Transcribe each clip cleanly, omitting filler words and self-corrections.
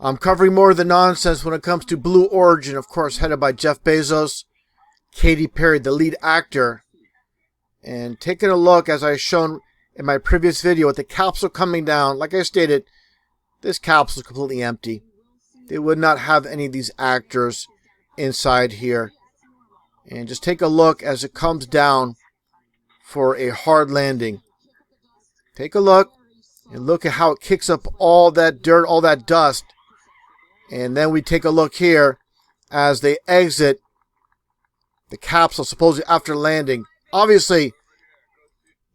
I'm covering more of the nonsense when it comes to Blue Origin, of course, headed by Jeff Bezos, Katy Perry, the lead actor. And taking a look, as I shown in my previous video, with the capsule coming down, like I stated, this capsule is completely empty. They would not have any of these actors inside here. And just take a look as it comes down for a hard landing. Take a look and look at how it kicks up all that dirt, all that dust. And then we take a look here as they exit the capsule, supposedly after landing. Obviously,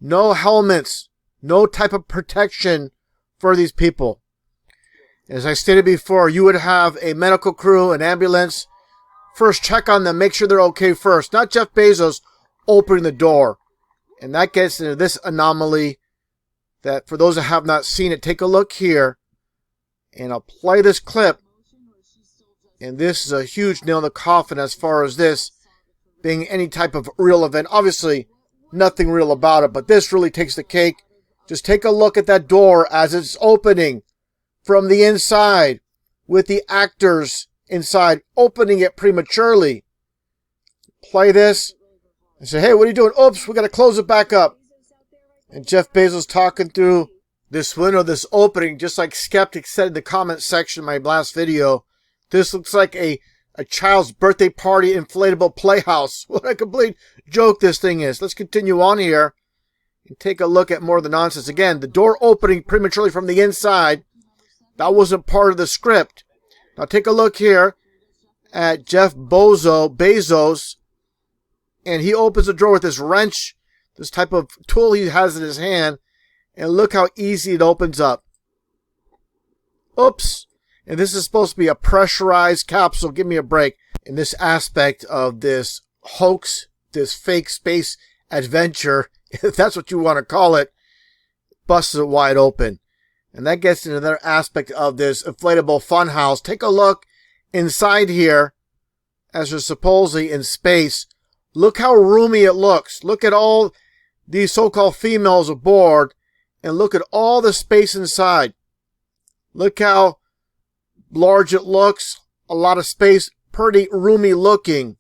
no helmets, no type of protection for these people. As I stated before, you would have a medical crew, an ambulance. First, check on them, make sure they're okay first. Not Jeff Bezos opening the door. And that gets into this anomaly that, for those that have not seen it, take a look here. And I'll play this clip. And this is a huge nail in the coffin as far as this being any type of real event. Obviously, nothing real about it, but this really takes the cake. Just take a look at that door as it's opening from the inside, with the actors inside opening it prematurely. Play this and say, hey, what are you doing? Oops, we got to close it back up. And Jeff Bezos talking through this window, this opening, just like Skeptic said in the comment section of my last video. This looks like a child's birthday party inflatable playhouse. What a complete joke this thing is. Let's continue on here and take a look at more of the nonsense. Again, the door opening prematurely from the inside. That wasn't part of the script. Now take a look here at Jeff Bezos. And he opens the door with this wrench, this type of tool he has in his hand. And look how easy it opens up. Oops. And this is supposed to be a pressurized capsule. Give me a break. In this aspect of this hoax, this fake space adventure, if that's what you want to call it, busts it wide open. And that gets into another aspect of this inflatable funhouse. Take a look inside here as they're supposedly in space. Look how roomy it looks. Look at all these so-called females aboard and look at all the space inside. Look how large it looks, a lot of space, pretty roomy looking.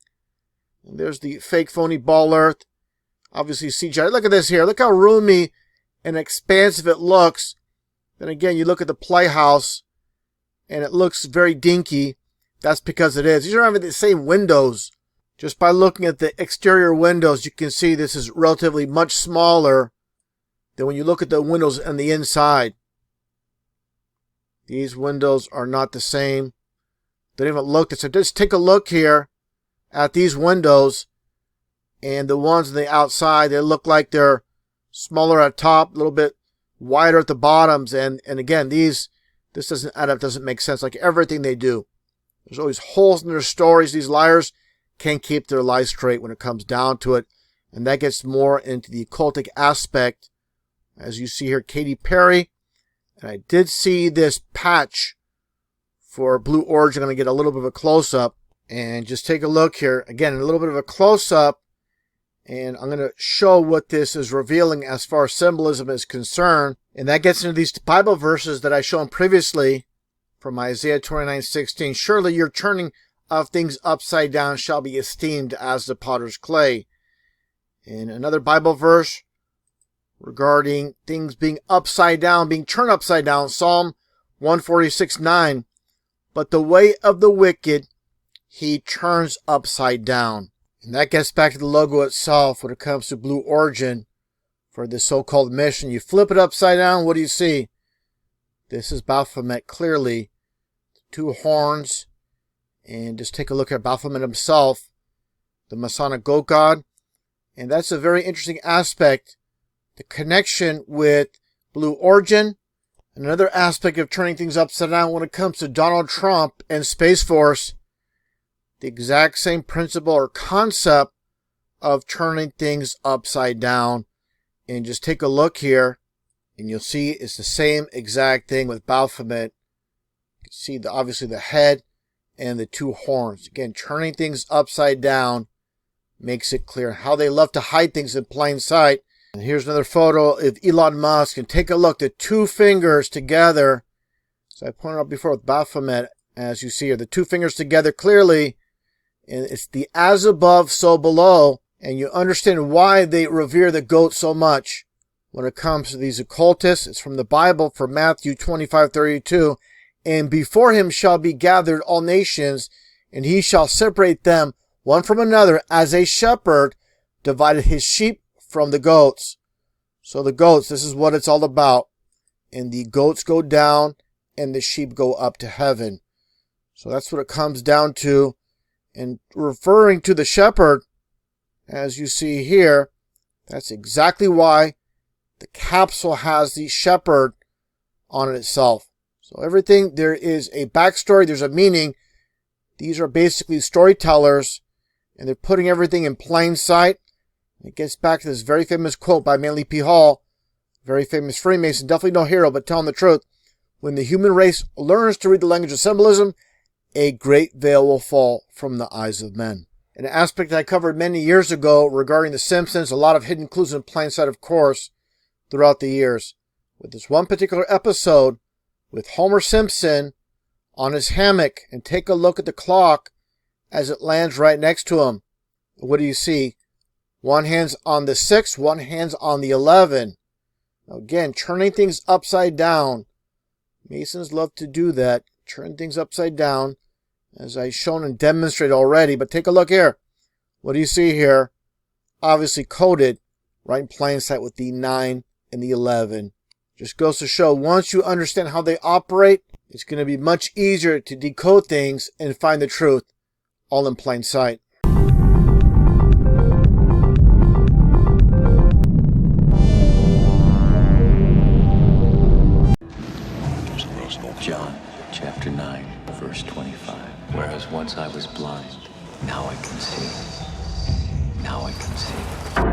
And there's the fake phony ball earth, obviously CGI. Look at this here, look how roomy and expansive it looks. Then again, you look at the playhouse and it looks very dinky. That's because it is. These are having the same windows. Just by looking at the exterior windows, you can see this is relatively much smaller than when you look at the windows on the inside. These windows are not the same. They don't even look the same. Just take a look here at these windows. And the ones on the outside, they look like they're smaller at top, a little bit wider at the bottoms. And again, this doesn't add up, doesn't make sense. Like everything they do. There's always holes in their stories. These liars can't keep their lies straight when it comes down to it. And that gets more into the occultic aspect. As you see here, Katy Perry. And I did see this patch for Blue Origin. I'm going to get a little bit of a close-up. And just take a look here. Again, a little bit of a close-up. And I'm going to show what this is revealing as far as symbolism is concerned. And that gets into these Bible verses that I shown previously from Isaiah 29:16. Surely your turning of things upside down shall be esteemed as the potter's clay. And another Bible verse regarding things being upside down, being turned upside down. Psalm 146:9. But the way of the wicked he turns upside down. And that gets back to the logo itself when it comes to Blue Origin for this so-called mission. You flip it upside down, what do you see? This is Baphomet clearly. Two horns. And just take a look at Baphomet himself, the Masonic goat god. And that's a very interesting aspect. The connection with Blue Origin. Another aspect of turning things upside down when it comes to Donald Trump and Space Force. The exact same principle or concept of turning things upside down. And just take a look here. And you'll see it's the same exact thing with Baphomet. You can see obviously the head and the two horns. Again, turning things upside down makes it clear how they love to hide things in plain sight. And here's another photo of Elon Musk. And take a look. The two fingers together So I pointed out before with Baphomet, as you see here, the two fingers together clearly, and it's the as above, so below, and you understand why they revere the goat so much. When it comes to these occultists, it's from the Bible, from Matthew 25:32, and before him shall be gathered all nations, and he shall separate them one from another, as a shepherd divided his sheep from the goats. So the goats, this is what it's all about. And the goats go down, and the sheep go up to heaven. So that's what it comes down to. And referring to the shepherd, as you see here, that's exactly why the capsule has the shepherd on it itself. So everything, there is a backstory, there's a meaning. These are basically storytellers, and they're putting everything in plain sight. It gets back to this very famous quote by Manly P. Hall, very famous Freemason, definitely no hero, but telling the truth. When the human race learns to read the language of symbolism, a great veil will fall from the eyes of men. An aspect I covered many years ago regarding the Simpsons, a lot of hidden clues in plain sight, of course, throughout the years. With this one particular episode, with Homer Simpson on his hammock, and take a look at the clock as it lands right next to him. What do you see? One hand's on the 6, one hand's on the 11. Now again, turning things upside down. Masons love to do that. Turn things upside down, as I've shown and demonstrated already. But take a look here. What do you see here? Obviously coded right in plain sight with the 9 and the 11. Just goes to show, once you understand how they operate, it's going to be much easier to decode things and find the truth, all in plain sight. John chapter 9, verse 25. Whereas once I was blind, now I can see. Now I can see.